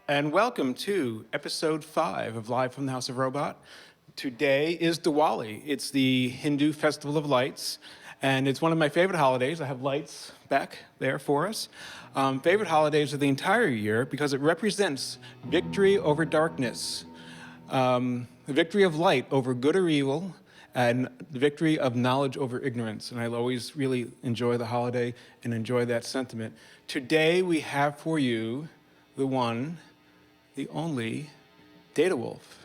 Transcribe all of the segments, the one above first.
and welcome to episode 5 of Live from the House of Robot. Today is Diwali. It's the Hindu Festival of Lights, and it's one of my favorite holidays. I have lights back there for us. Favorite holidays of the entire year because it represents victory over darkness, the victory of light over good or evil, and the victory of knowledge over ignorance. And I always really enjoy the holiday and enjoy that sentiment. Today we have for you the one, the only Data Wolf.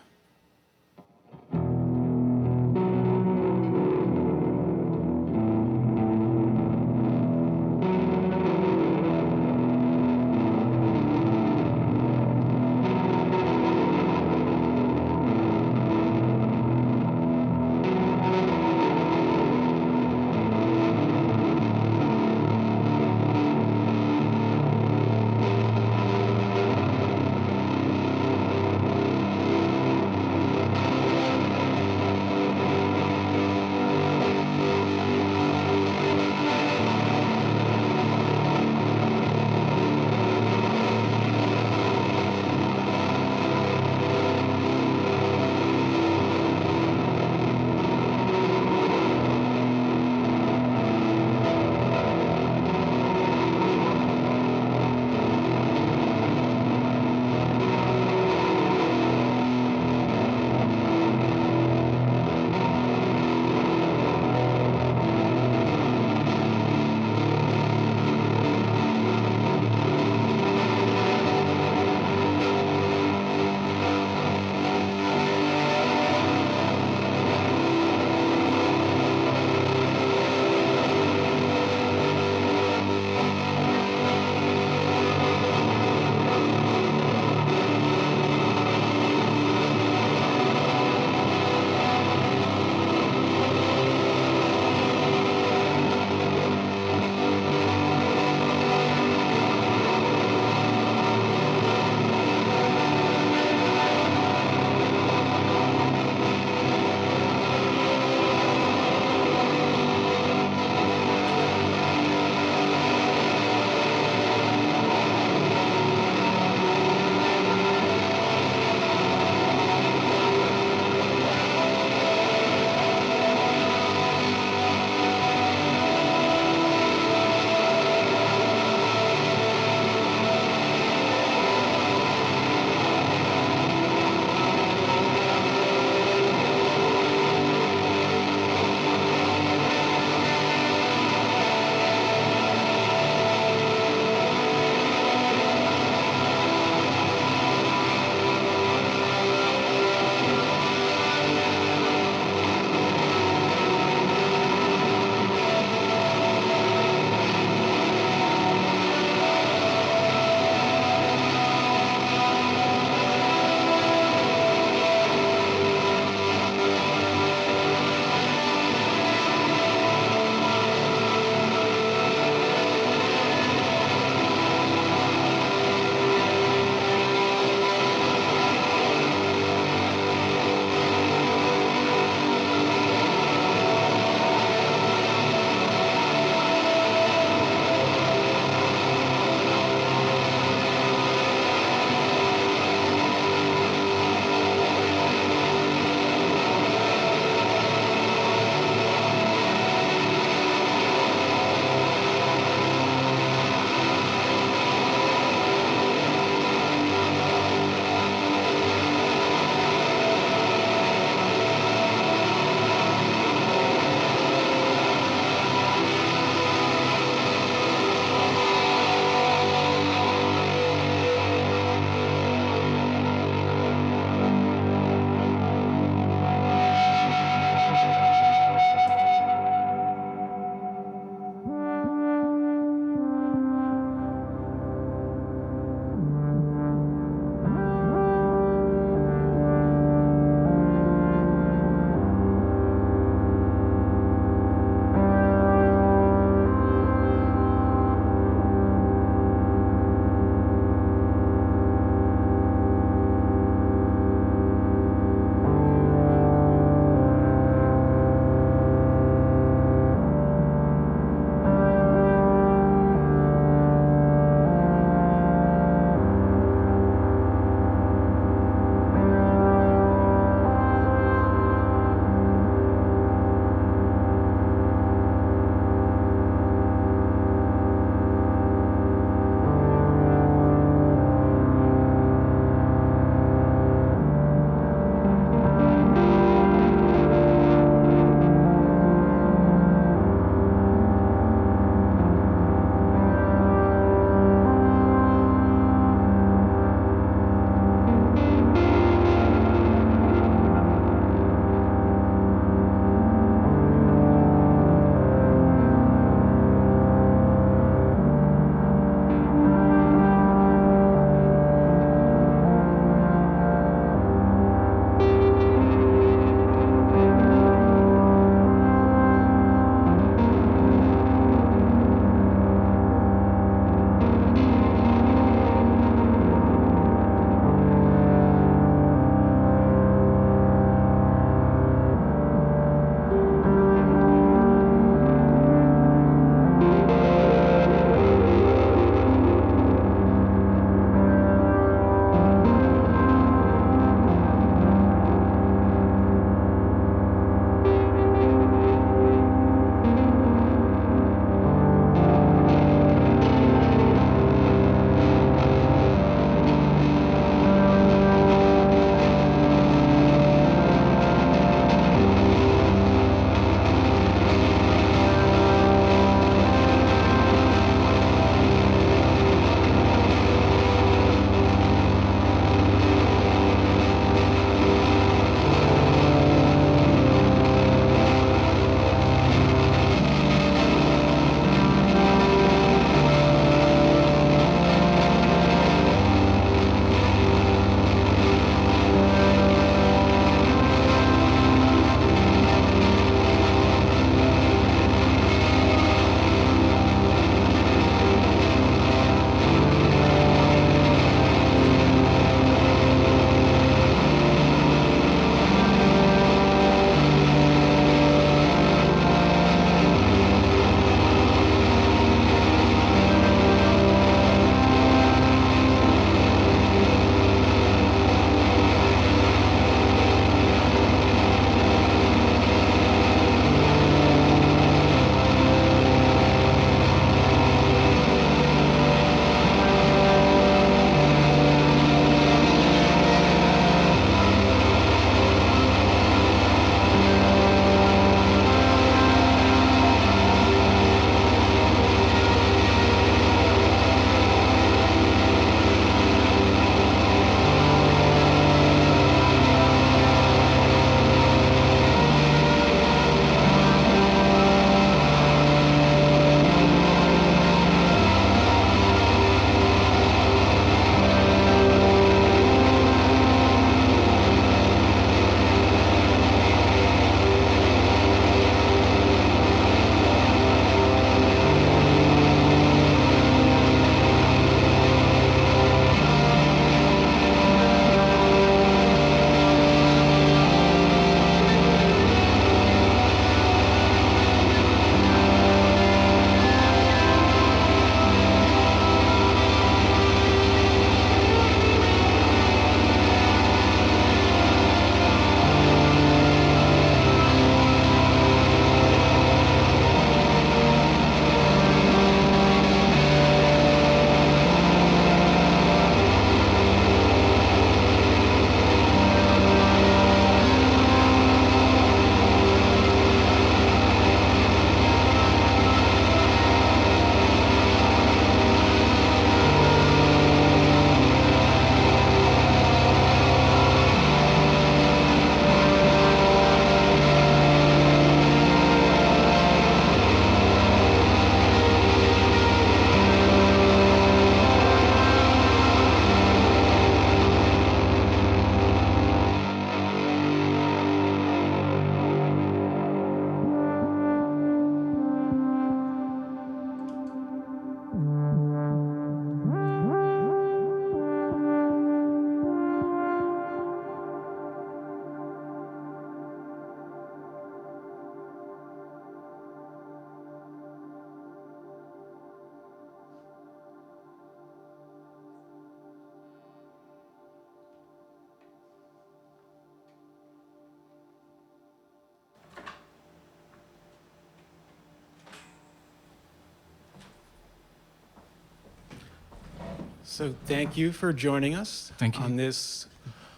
So thank you for joining us Thank you. on this,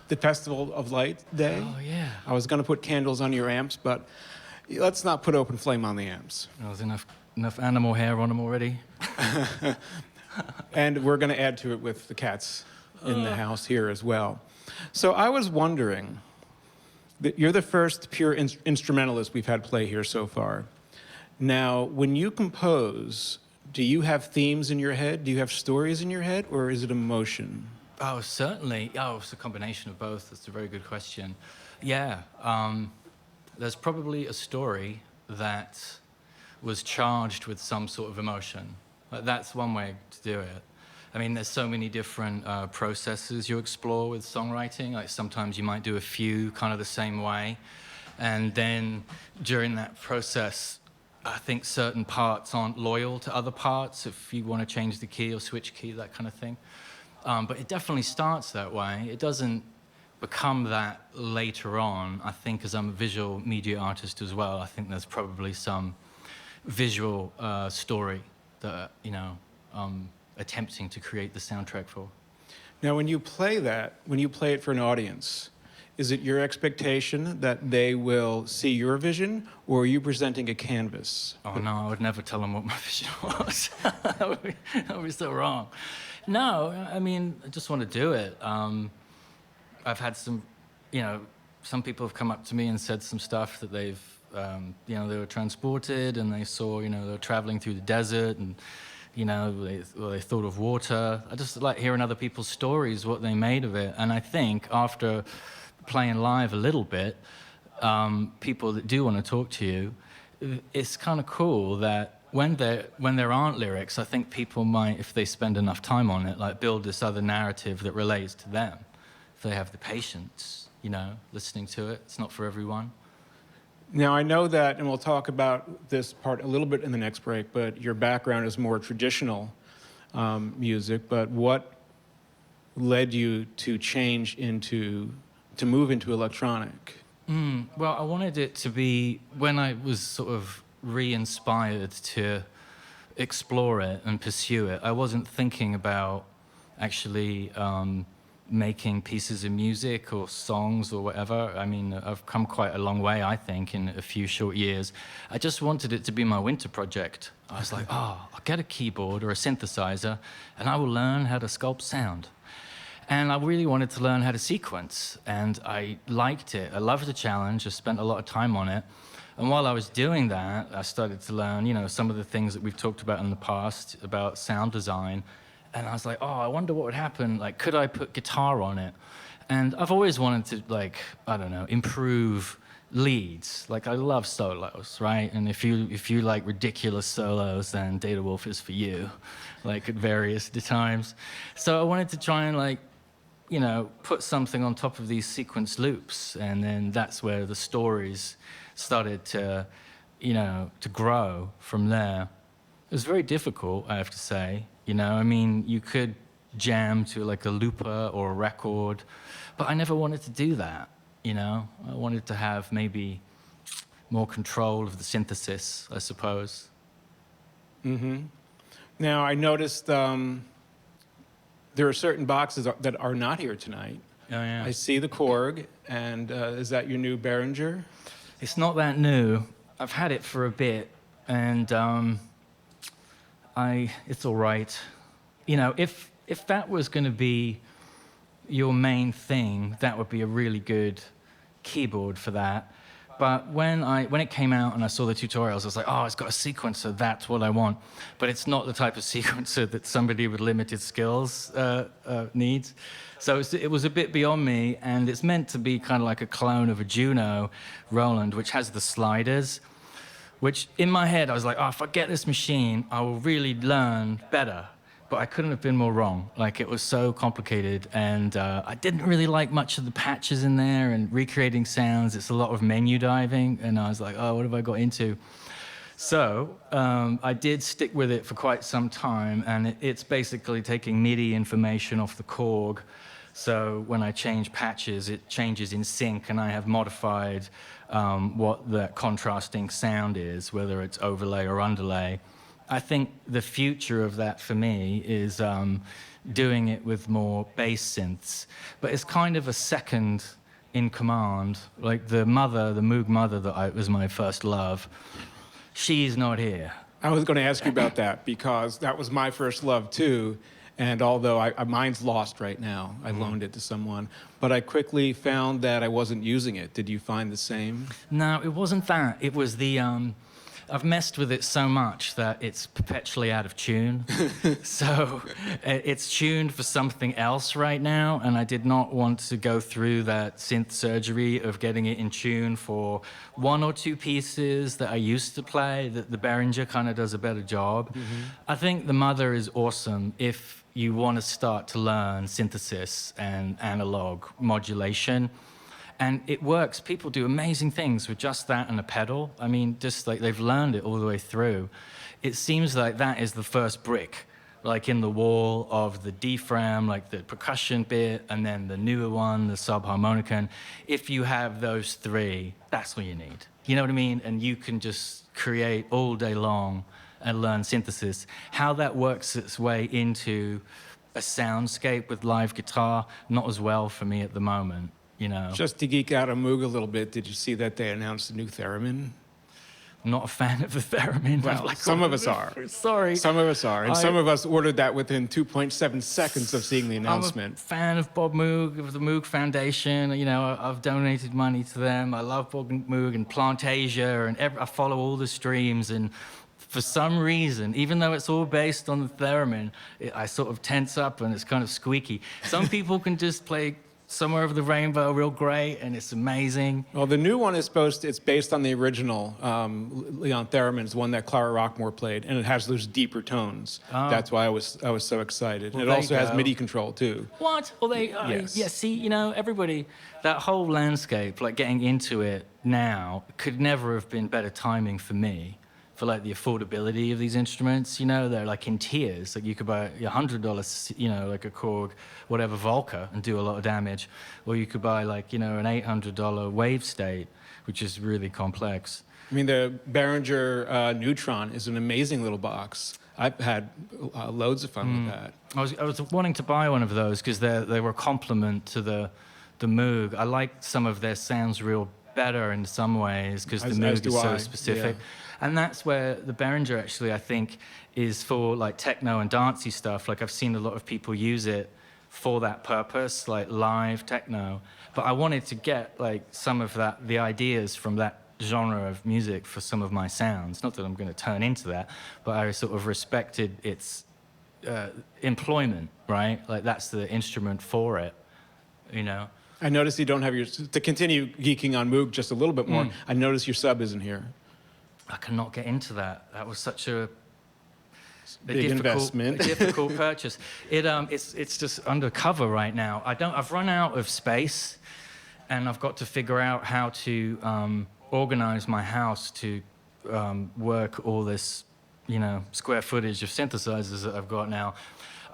the Festival of Light Day. Oh, yeah. I was going to put candles on your amps, but let's not put open flame on the amps. There's enough animal hair on them already. And we're going to add to it with the cats in the house here as well. So I was wondering, that you're the first pure instrumentalist we've had play here so far. Now, when you compose, do you have themes in your head? Do you have stories in your head, or is it emotion? Oh, certainly. Oh, it's a combination of both. That's a very good question. Yeah, there's probably a story that was charged with some sort of emotion. That's one way to do it. I mean, there's so many different processes you explore with songwriting. Like sometimes you might do a few kind of the same way. And then during that process, I think certain parts aren't loyal to other parts if you want to change the key or switch key, that kind of thing. But it definitely starts that way. It doesn't become that later on. I think as I'm a visual media artist as well, I think there's probably some visual story that, attempting to create the soundtrack for. Now, when you play it for an audience, is it your expectation that they will see your vision, or are you presenting a canvas? Oh, no, I would never tell them what my vision was. that would be so wrong. No, I mean, I just want to do it. I've had some people have come up to me and said some stuff that they've, they were transported and they saw, they were traveling through the desert and, they thought of water. I just like hearing other people's stories, what they made of it. And I think after playing live a little bit, people that do want to talk to you, it's kind of cool that when there aren't lyrics, I think people might, if they spend enough time on it, like build this other narrative that relates to them. If they have the patience, listening to it. It's not for everyone. Now, I know that, and we'll talk about this part a little bit in the next break, but your background is more traditional music, but what led you to move into electronic? Well, I wanted it to be, when I was sort of re-inspired to explore it and pursue it, I wasn't thinking about actually making pieces of music or songs or whatever. I mean, I've come quite a long way, I think, in a few short years. I just wanted it to be my winter project. I was like, I'll get a keyboard or a synthesizer and I will learn how to sculpt sound. And I really wanted to learn how to sequence, and I liked it. I loved the challenge. I spent a lot of time on it. And while I was doing that, I started to learn, some of the things that we've talked about in the past about sound design. And I was like, I wonder what would happen. Like, could I put guitar on it? And I've always wanted to, improve leads. Like, I love solos, right? And if you like ridiculous solos, then Data Wolf is for you, like at various times. So I wanted to try and put something on top of these sequence loops. And then that's where the stories started to, to grow from there. It was very difficult, I have to say. You could jam to like a looper or a record, but I never wanted to do that, I wanted to have maybe more control of the synthesis, I suppose. Mm-hmm. Now, I noticed there are certain boxes that are not here tonight. Oh, yeah. I see the Korg, and is that your new Behringer? It's not that new. I've had it for a bit, and it's all right. If that was going to be your main thing, that would be a really good keyboard for that. But when it came out and I saw the tutorials, I was like, it's got a sequencer, that's what I want. But it's not the type of sequencer that somebody with limited skills needs. So it was a bit beyond me, and it's meant to be kind of like a clone of a Juno Roland, which has the sliders, which in my head, I was like, if I get this machine, I will really learn better. But I couldn't have been more wrong. Like, it was so complicated, and I didn't really like much of the patches in there and recreating sounds. It's a lot of menu diving, and I was like, what have I got into? So I did stick with it for quite some time, and it's basically taking MIDI information off the Korg. So when I change patches, it changes in sync, and I have modified what the contrasting sound is, whether it's overlay or underlay. I think the future of that for me is doing it with more bass synths, but it's kind of a second in command. Like the Moog mother was my first love. She's not here. I was going to ask you about that because that was my first love too. And although mine's lost right now, I loaned it to someone, but I quickly found that I wasn't using it. Did you find the same? No, it wasn't that. It was the I've messed with it so much that it's perpetually out of tune. So it's tuned for something else right now, and I did not want to go through that synth surgery of getting it in tune for one or two pieces that I used to play, that the Behringer kind of does a better job. I think the Mother is awesome if you want to start to learn synthesis and analog modulation. And it works. People do amazing things with just that and a pedal. I mean, just like they've learned it all the way through. It seems like that is the first brick, like in the wall of the diaphragm, like the percussion bit, and then the newer one, the subharmonica. And if you have those three, that's what you need. You know what I mean? And you can just create all day long and learn synthesis. How that works its way into a soundscape with live guitar, not as well for me at the moment. You know. Just to geek out on Moog a little bit, did you see that they announced a new theremin? I'm not a fan of the theremin. Well, some of us are. Sorry. Some of us are. And some of us ordered that within 2.7 seconds of seeing the announcement. I'm a fan of Bob Moog, of the Moog Foundation. You know, I've donated money to them. I love Bob Moog and Plantasia, and I follow all the streams. And for some reason, even though it's all based on the theremin, I sort of tense up and it's kind of squeaky. Some people can just play Somewhere Over the Rainbow real great, and it's amazing. Well, the new one is it's based on the original Leon Theremin's, the one that Clara Rockmore played, and it has those deeper tones. Oh. That's why I was so excited. Well, and it also has go. MIDI control too. What? Well, Yes. yeah, see, you know, everybody, that whole landscape, like getting into it now, could never have been better timing for me. For like the affordability of these instruments, you know, they're like in tiers. Like you could buy a $100, you know, like a Korg, whatever Volca, and do a lot of damage, or you could buy like, you know, an $800 Wave State, which is really complex. I mean, the Behringer Neutron is an amazing little box. I've had loads of fun with that. I was wanting to buy one of those because they were a complement to the Moog. I liked some of their sounds real better in some ways because the Moog is so specific. Yeah. And that's where the Behringer actually, I think, is for like techno and dancey stuff. Like I've seen a lot of people use it for that purpose, like live techno. But I wanted to get like some of that, the ideas from that genre of music for some of my sounds. Not that I'm going to turn into that, but I sort of respected its employment, right? Like that's the instrument for it, you know? I noticed you don't have to continue geeking on Moog just a little bit more, I noticed your sub isn't here. I cannot get into that. That was such a big investment. difficult purchase. It's just undercover right now. I've run out of space, and I've got to figure out how to organize my house to work all this, you know, square footage of synthesizers that I've got now.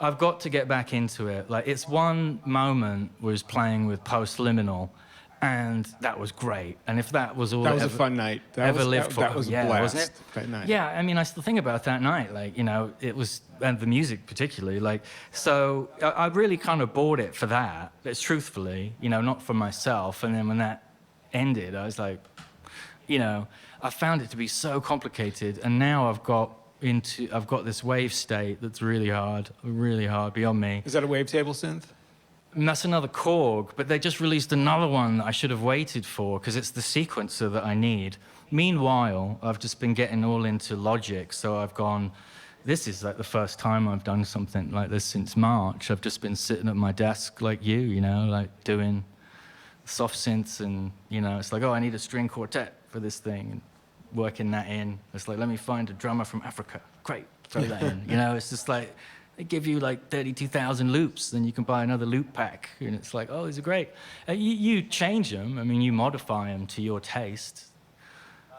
I've got to get back into it. Like, it's one moment was playing with Postliminal, and that was great. And if that was all that was a fun night. That was a blast. Wasn't it? That night. Yeah, I mean, I still think about that night. Like, you know, it was, and the music particularly. Like, so I really kind of bought it for that. It's truthfully, you know, not for myself. And then when that ended, I was like, you know, I found it to be so complicated. And now I've got this wave state that's really hard beyond me. Is that a wavetable synth? And that's another Korg, but they just released another one that I should have waited for because it's the sequencer that I need. Meanwhile, I've just been getting all into Logic, so I've gone, this is like the first time I've done something like this since March. I've just been sitting at my desk like you know, like doing soft synths and, you know, it's like, oh, I need a string quartet for this thing and working that in. It's like, let me find a drummer from Africa. Great, throw that in. You know, it's just like, they give you like 32,000 loops, then you can buy another loop pack. And it's like, oh, these are great. You change them. I mean, you modify them to your taste.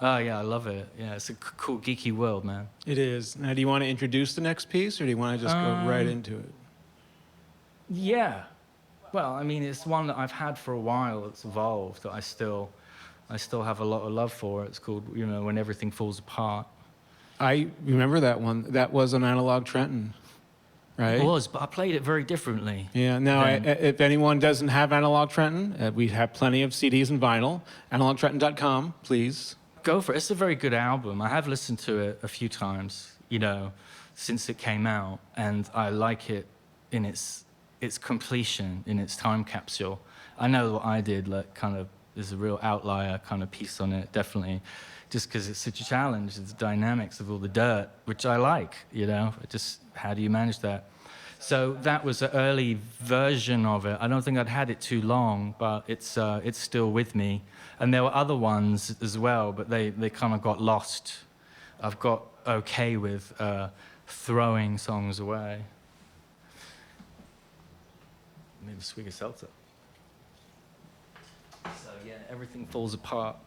Oh, yeah, I love it. Yeah, it's a cool, geeky world, man. It is. Now, do you want to introduce the next piece, or do you want to just go right into it? Yeah. Well, I mean, it's one that I've had for a while. It's evolved. That I still have a lot of love for. It's called, you know, When Everything Falls Apart. I remember that one. That was an analog Trenton, right? It was, but I played it very differently. Yeah. Now, then. if anyone doesn't have analog Trenton, we have plenty of CDs and vinyl. AnalogTrenton.com, please. Go for it. It's a very good album. I have listened to it a few times, you know, since it came out, and I like it in its completion, in its time capsule. I know what I did, like, kind of, there's a real outlier kind of piece on it, definitely, just because it's such a challenge, the dynamics of all the dirt, which I like, you know, just how do you manage that? So that was an early version of it. I don't think I'd had it too long, but it's still with me. And there were other ones as well, but they kind of got lost. I've got okay with throwing songs away. Maybe a swig of seltzer. So yeah, everything falls apart.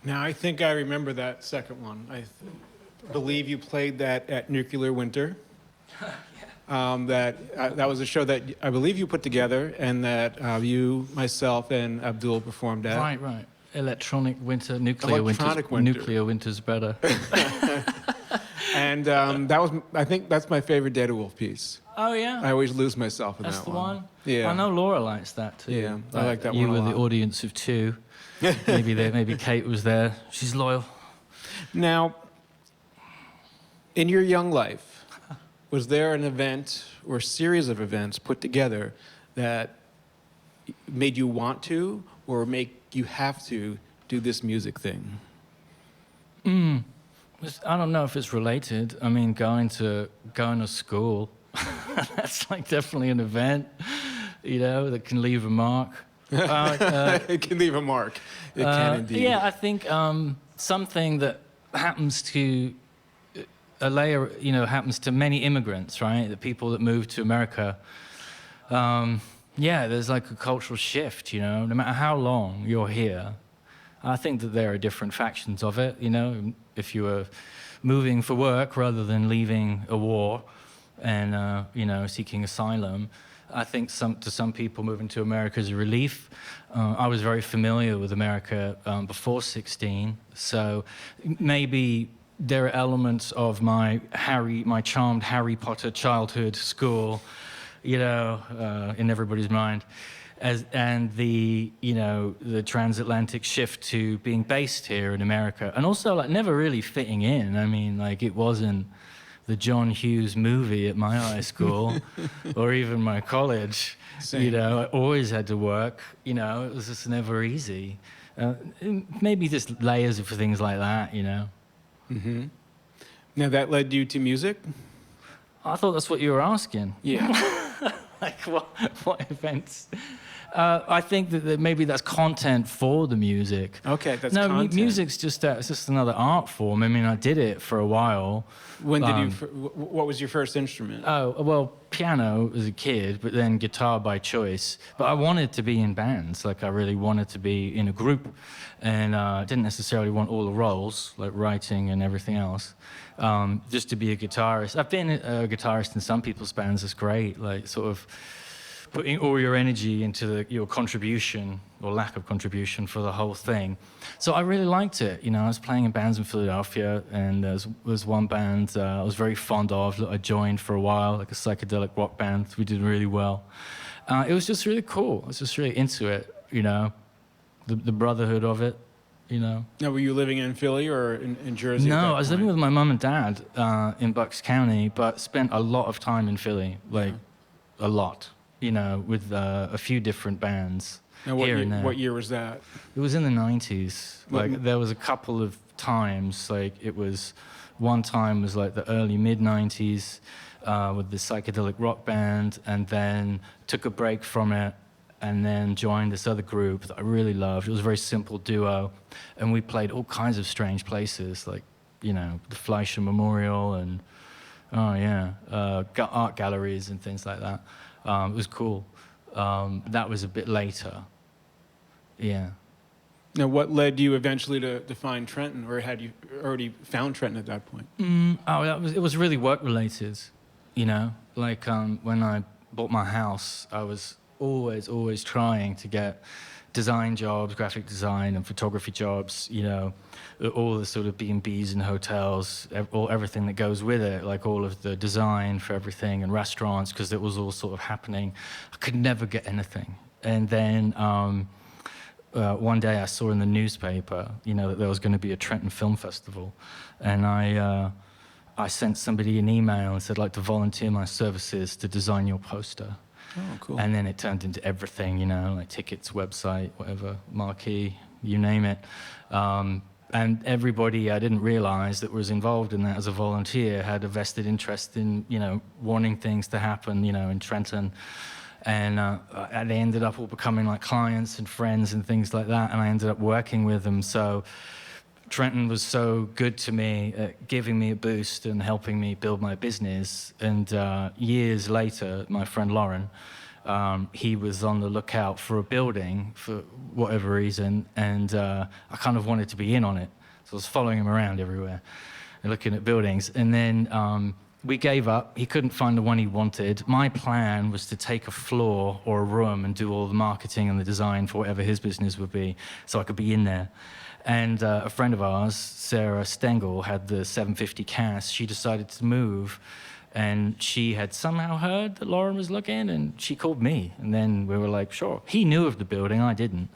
Now, I think I remember that second one. Believe you played that at Nuclear Winter. That was a show that I believe you put together, and that you, myself, and Abdul performed at. Right, right. Electronic winter, nuclear Electronic winter. winter. Nuclear winter's better. And I think that's my favorite Data Wolf piece. Oh yeah. I always lose myself in That's that the one. one. Yeah. I know Laura likes that too. Yeah, I but like that you one a were the lot. audience of two. Maybe Kate was there. She's loyal. Now, in your young life, was there an event or series of events put together that made you want to or make you have to do this music thing? I don't know if it's related. I mean, going to school, that's like definitely an event, that can leave a mark. It can leave a mark. It can indeed. Yeah, I think something that happens to happens to many immigrants, right? The people that move to America. There's like a cultural shift, no matter how long you're here. I think that there are different factions of it, if you were moving for work rather than leaving a war and, seeking asylum. I think to some people moving to America is a relief. I was very familiar with America before 16, so maybe there are elements of my charmed Harry Potter childhood school, in everybody's mind, and the transatlantic shift to being based here in America, and also like never really fitting in. I mean, like it wasn't the John Hughes movie at my high school or even my college. Same. I always had to work. It was just never easy. Maybe just layers of things like that. Mm-hmm. Now, that led you to music? I thought that's what you were asking. Yeah. Like what events? I think that maybe that's content for the music. Okay, that's no, content. music's it's just another art form. I mean, I did it for a while. When did you? What was your first instrument? Oh, well, piano as a kid, but then guitar by choice. But I wanted to be in bands. Like, I really wanted to be in a group. And I didn't necessarily want all the roles, like writing and everything else, just to be a guitarist. I've been a guitarist in some people's bands. It's great, like, sort of putting all your energy into your contribution or lack of contribution for the whole thing. So I really liked it. I was playing in bands in Philadelphia, and there was one band I was very fond of that I joined for a while, like a psychedelic rock band. We did really well. It was just really cool. I was just really into it, the brotherhood of it, Now, were you living in Philly or in Jersey? No, I was living with my mum and dad in Bucks County, but spent a lot of time in Philly, like a lot. With a few different bands Now, here and there. what year was that? It was in the 90s. Like, there was a couple of times, like, one time was like the early mid-90s with the psychedelic rock band, and then took a break from it, and then joined this other group that I really loved. It was a very simple duo, and we played all kinds of strange places, like, the Fleischer Memorial and, art galleries and things like that. It was cool. That was a bit later. Yeah. Now, what led you eventually to find Trenton, or had you already found Trenton at that point? It was really work related, Like when I bought my house, I was always trying to get design jobs, graphic design and photography jobs, all the sort of B&Bs and hotels, everything that goes with it, like all of the design for everything and restaurants, because it was all sort of happening. I could never get anything. And then one day I saw in the newspaper, that there was going to be a Trenton Film Festival. And I sent somebody an email and said, I'd like to volunteer my services to design your poster. Oh, cool. And then it turned into everything, like tickets, website, whatever, marquee, you name it. And everybody I didn't realize that was involved in that as a volunteer had a vested interest in, wanting things to happen, in Trenton. And they ended up all becoming like clients and friends and things like that. And I ended up working with them. So Trenton was so good to me at giving me a boost and helping me build my business. And years later, my friend Lauren he was on the lookout for a building for whatever reason, and I kind of wanted to be in on it. So I was following him around everywhere and looking at buildings. And then we gave up. He couldn't find the one he wanted. My plan was to take a floor or a room and do all the marketing and the design for whatever his business would be, so I could be in there. And a friend of ours, Sarah Stengel, had the 750 Cass. She decided to move, and she had somehow heard that Lauren was looking, and she called me. And then we were like, sure. He knew of the building, I didn't.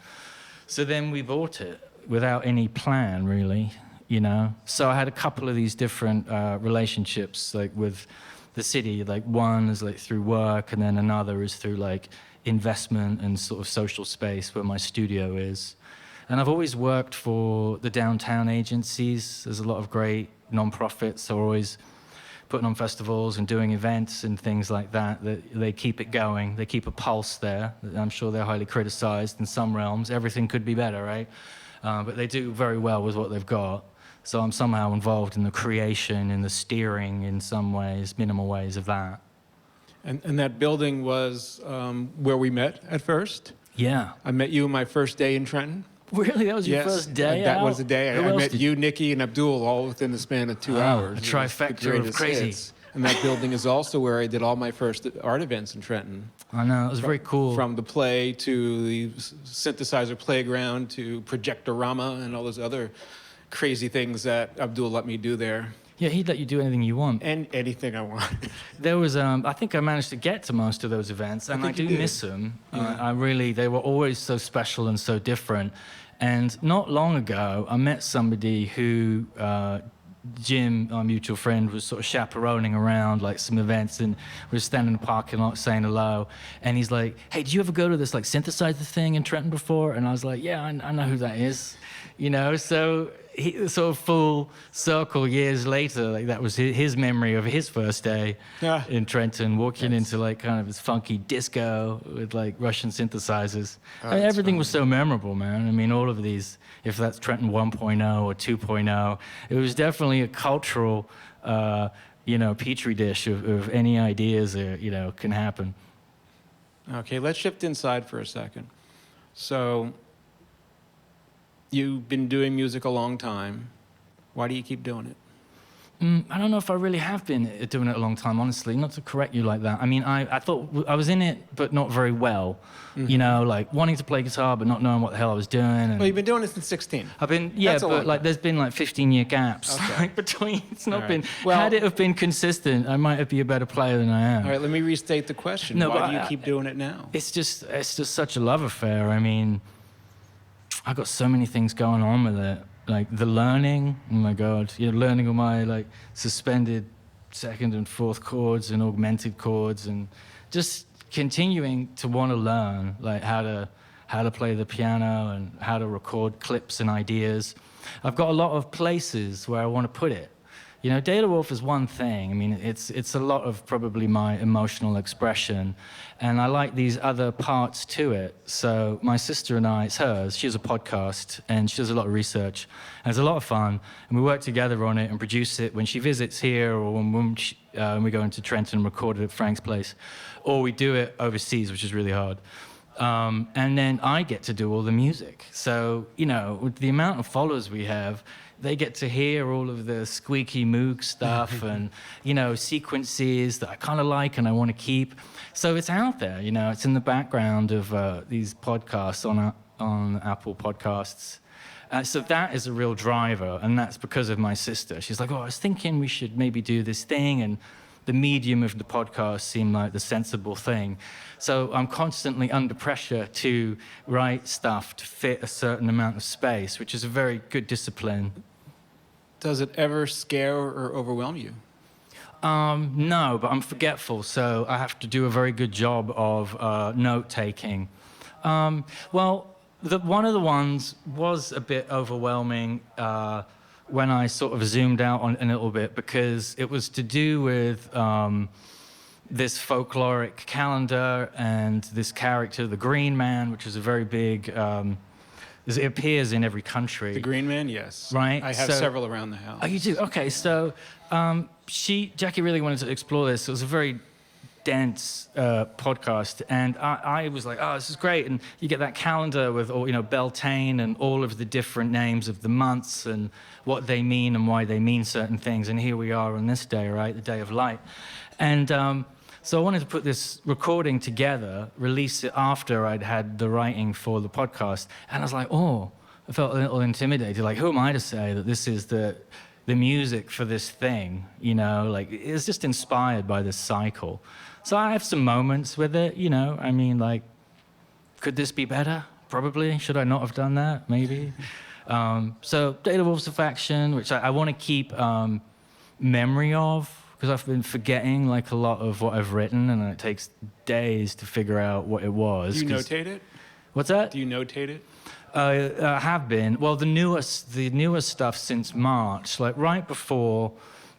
So then we bought it without any plan, really, you know? So I had a couple of these different relationships, like with the city. Like one is like through work, and then another is through like investment and sort of social space where my studio is. And I've always worked for the downtown agencies. There's a lot of great non-profits who are always putting on festivals and doing events and things like that. They keep it going. They keep a pulse there. I'm sure they're highly criticized in some realms. Everything could be better, right? But they do very well with what they've got. So I'm somehow involved in the creation and the steering in some ways, minimal ways of that. And that building was where we met at first. Yeah. I met you on my first day in Trenton. Really? That was your first day that out? was the day. Who I else met you, Nikki, and Abdul all within the span of 2 hours. A trifecta of crazy. Hits. And that building is also where I did all my first art events in Trenton. I know, it was very cool. From the play to the synthesizer playground to Projectorama and all those other crazy things that Abdul let me do there. Yeah, he'd let you do anything you want. And anything I want. There was, I think I managed to get to most of those events, and I do miss them. Yeah. They were always so special and so different. And not long ago, I met somebody who, Jim, our mutual friend, was sort of chaperoning around like some events, and we were standing in the parking lot saying hello. And he's like, "Hey, did you ever go to this like synthesizer thing in Trenton before?" And I was like, "Yeah, I know who that is," you know. So he sort of full circle years later, like that was his memory of his first day in Trenton, walking into like kind of this funky disco with like Russian synthesizers. I mean, everything was so memorable, man. I mean, all of these, if that's Trenton 1.0 or 2.0, it was definitely a cultural, petri dish of any ideas that, can happen. Okay, let's shift inside for a second. So, you've been doing music a long time. Why do you keep doing it? I don't know if I really have been doing it a long time, honestly, not to correct you like that. I mean, I thought I was in it, but not very well. Mm-hmm. Like wanting to play guitar, but not knowing what the hell I was doing. And well, you've been doing it since 16. I've been, yeah, but like there's been like 15-year gaps like between. It's not been, well, had it have been consistent, I might be a better player than I am. All right, let me restate the question. No, why do you keep doing it now? It's just such a love affair. I mean, I've got so many things going on with it. Like the learning, oh my God, learning all my like suspended second and fourth chords and augmented chords, and just continuing to want to learn like how to play the piano and how to record clips and ideas. I've got a lot of places where I want to put it. De La Wolf is one thing. I mean, it's a lot of probably my emotional expression, and I like these other parts to it. So my sister and I, it's hers, she has a podcast, and she does a lot of research, and it's a lot of fun, and we work together on it and produce it when she visits here, or when we go into Trenton and record it at Frank's place, or we do it overseas, which is really hard. And then I get to do all the music. So, with the amount of followers we have, they get to hear all of the squeaky Moog stuff and, sequences that I kind of like and I want to keep. So it's out there, it's in the background of these podcasts on Apple Podcasts. So that is a real driver, and that's because of my sister. She's like, I was thinking we should maybe do this thing, and the medium of the podcast seemed like the sensible thing. So I'm constantly under pressure to write stuff to fit a certain amount of space, which is a very good discipline. Does it ever scare or overwhelm you? No, but I'm forgetful, so I have to do a very good job of note-taking. Well, one of the ones was a bit overwhelming when I sort of zoomed out on a little bit, because it was to do with this folkloric calendar and this character, the Green Man, which is a very big... it appears in every country. The Green Man, yes. Right? I have several around the house. Oh, you do? Okay, so Jackie really wanted to explore this. It was a very dense podcast, and I was like, oh, this is great. And you get that calendar with all, Beltane and all of the different names of the months and what they mean and why they mean certain things. And here we are on this day, right, the Day of Light. And so I wanted to put this recording together, release it after I'd had the writing for the podcast. And I was like, oh, I felt a little intimidated. Like, who am I to say that this is the music for this thing? Like, it's just inspired by this cycle. So I have some moments with it, I mean, like, could this be better? Probably. Should I not have done that? Maybe. So Data Wolfsafaction, which I want to keep memory of, because I've been forgetting like a lot of what I've written, and it takes days to figure out what it was. Do you notate it? What's that? Do you notate it? I have been. Well, the newest stuff since March, like right before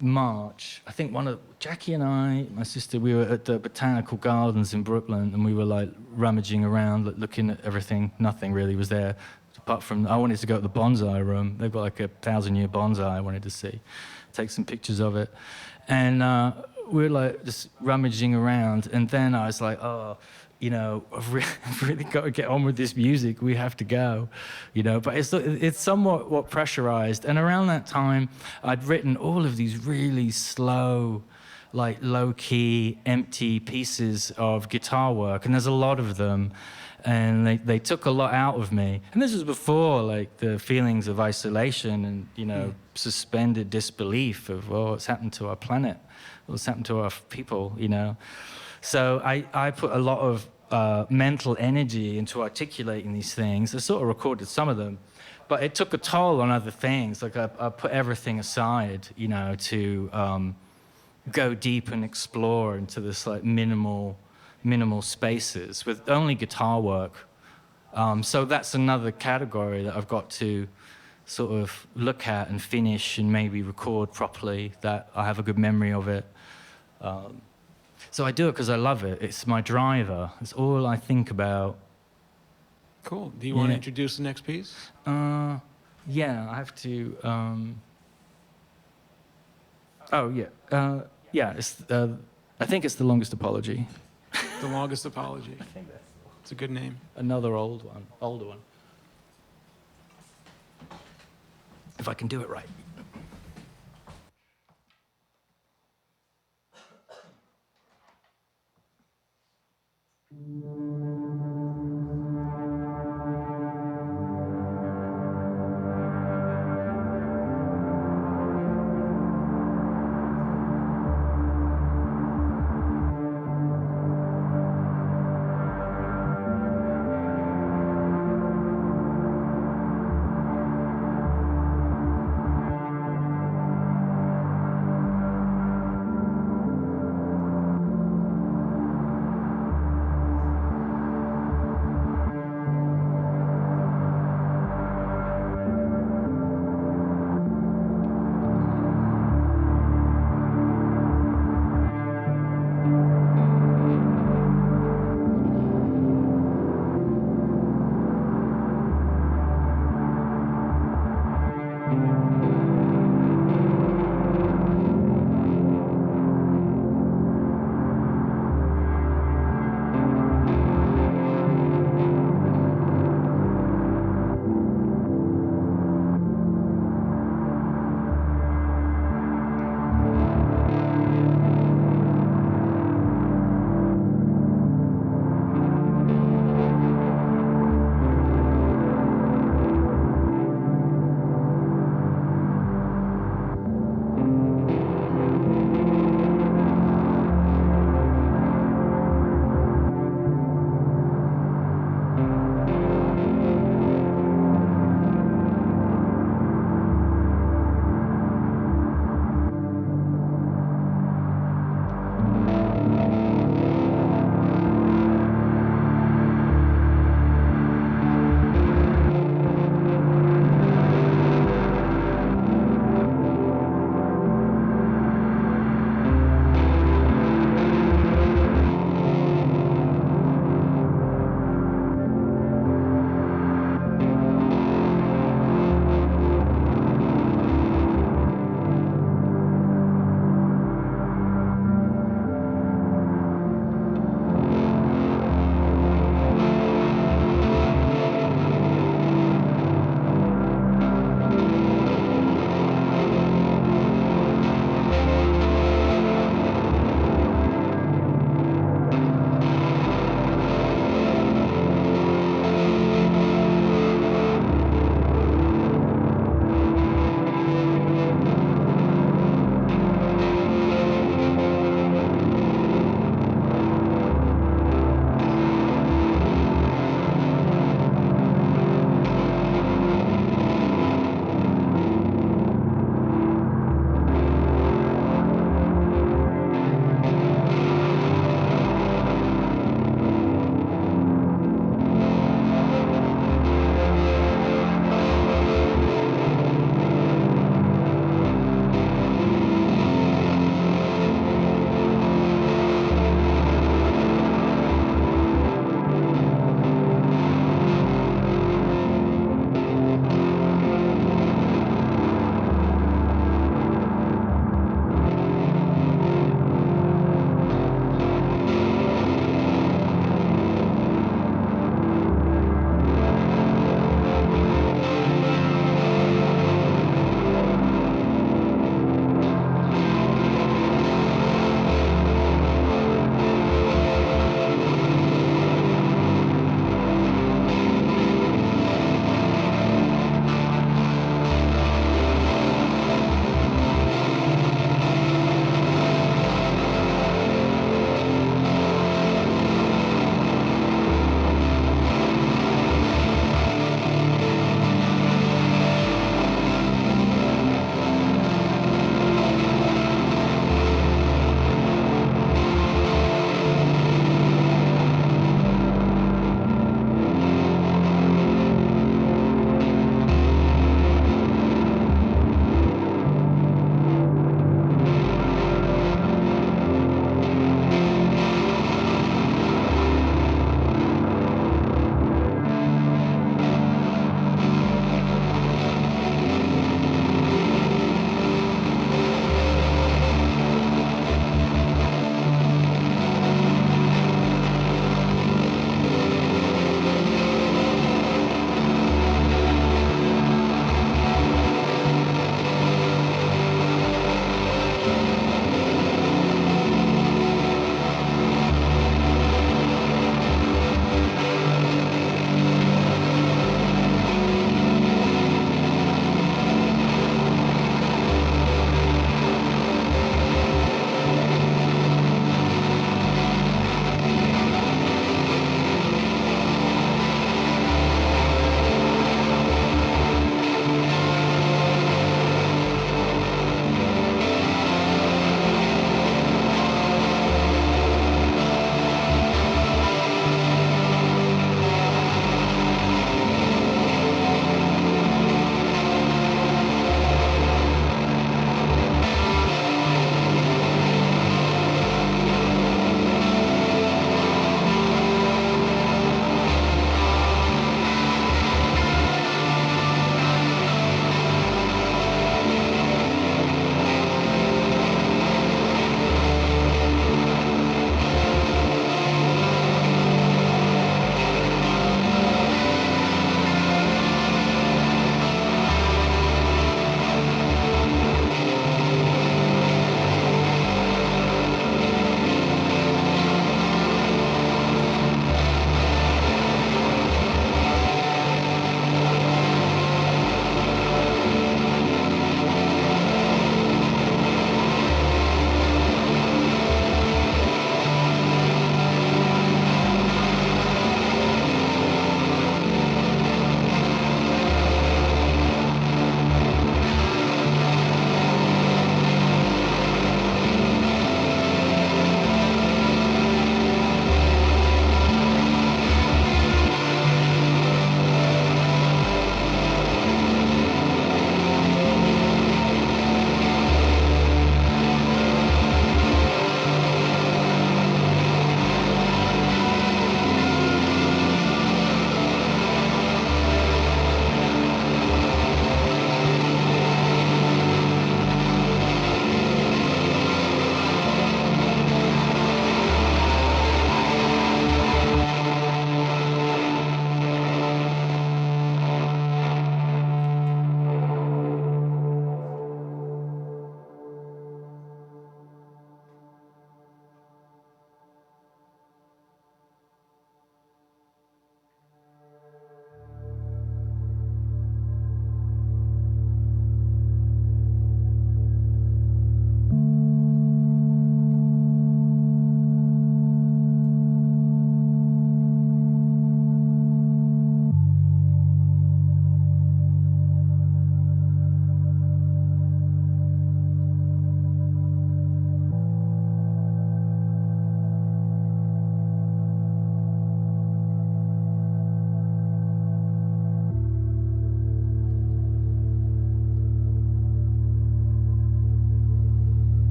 March, I think Jackie and I, my sister, we were at the Botanical Gardens in Brooklyn, and we were like rummaging around, looking at everything. Nothing really was there, apart from I wanted to go to the bonsai room. They've got like a 1,000-year bonsai I wanted to see, take some pictures of it. And we were like just rummaging around, and then I was like, oh, I've really got to get on with this music. We have to go, But it's somewhat pressurized. And around that time, I'd written all of these really slow, like low-key, empty pieces of guitar work, and there's a lot of them. And they took a lot out of me. And this was before, like, the feelings of isolation and, suspended disbelief of, what's happened to our planet? What's happened to our people, So I put a lot of mental energy into articulating these things. I sort of recorded some of them, but it took a toll on other things. Like, I put everything aside, to go deep and explore into this, like, minimal spaces with only guitar work. So that's another category that I've got to sort of look at and finish and maybe record properly, that I have a good memory of it. So I do it because I love it. It's my driver. It's all I think about. Cool. Do you want to introduce the next piece? Yeah, I have to. I think it's The Longest Apology. The Longest Apology. I think it's a good name. Another older one. If I can do it right.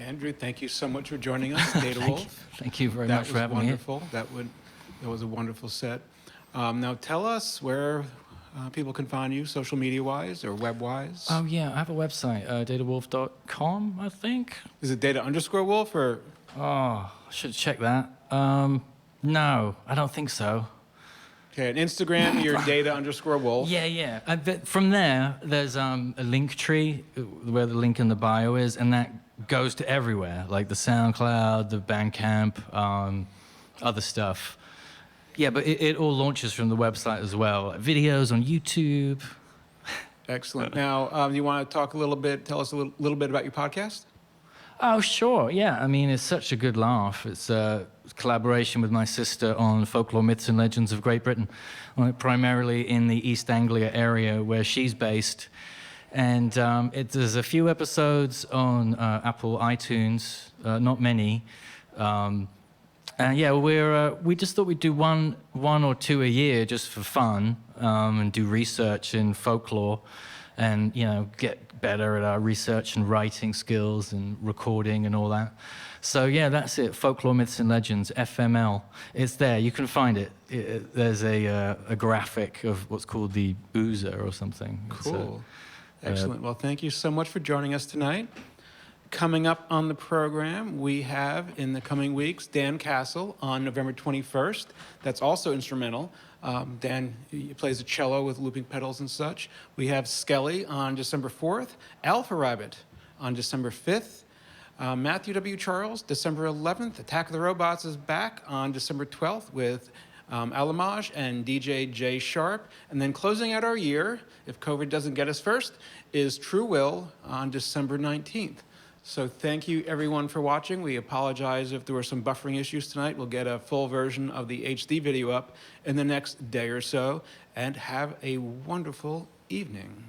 Andrew, thank you so much for joining us, Data Wolf. Thank you very That much for was having me. wonderful. That was a wonderful set. Now tell us where people can find you, social media-wise or web-wise. Oh yeah, I have a website, datawolf.com, I think. Is it data_wolf or? Oh, I should check that. No, I don't think so. Okay, on Instagram, you're data_wolf. Yeah. Bet from there, there's a link tree where the link in the bio is, and that goes to everywhere, like the SoundCloud, the Bandcamp, other stuff. Yeah, but it all launches from the website as well. Videos on YouTube. Excellent. Now, you want to talk a little bit, tell us a little bit about your podcast? Oh, sure. Yeah. I mean, it's such a good laugh. It's a collaboration with my sister on folklore, myths, and legends of Great Britain, primarily in the East Anglia area where she's based. And there's a few episodes on Apple iTunes, not many. And yeah, we just thought we'd do one or two a year just for fun, and do research in folklore, and get better at our research and writing skills and recording and all that. So yeah, that's it. Folklore, Myths and Legends, FML. It's there. You can find it. There's a graphic of what's called the Boozer or something. Cool. Excellent. Well, thank you so much for joining us tonight. Coming up on the program, we have in the coming weeks Dan Castle on November 21st. That's also instrumental. Dan he plays the cello with looping pedals and such. We have Skelly on December 4th. Alpha Rabbit on December 5th. Matthew W. Charles, December 11th. Attack of the Robots is back on December 12th with Alamaj and DJ J Sharp. And then closing out our year, if COVID doesn't get us first, is True Will on December 19th. So thank you everyone for watching. We apologize if there were some buffering issues tonight. We'll get a full version of the HD video up in the next day or so. And have a wonderful evening.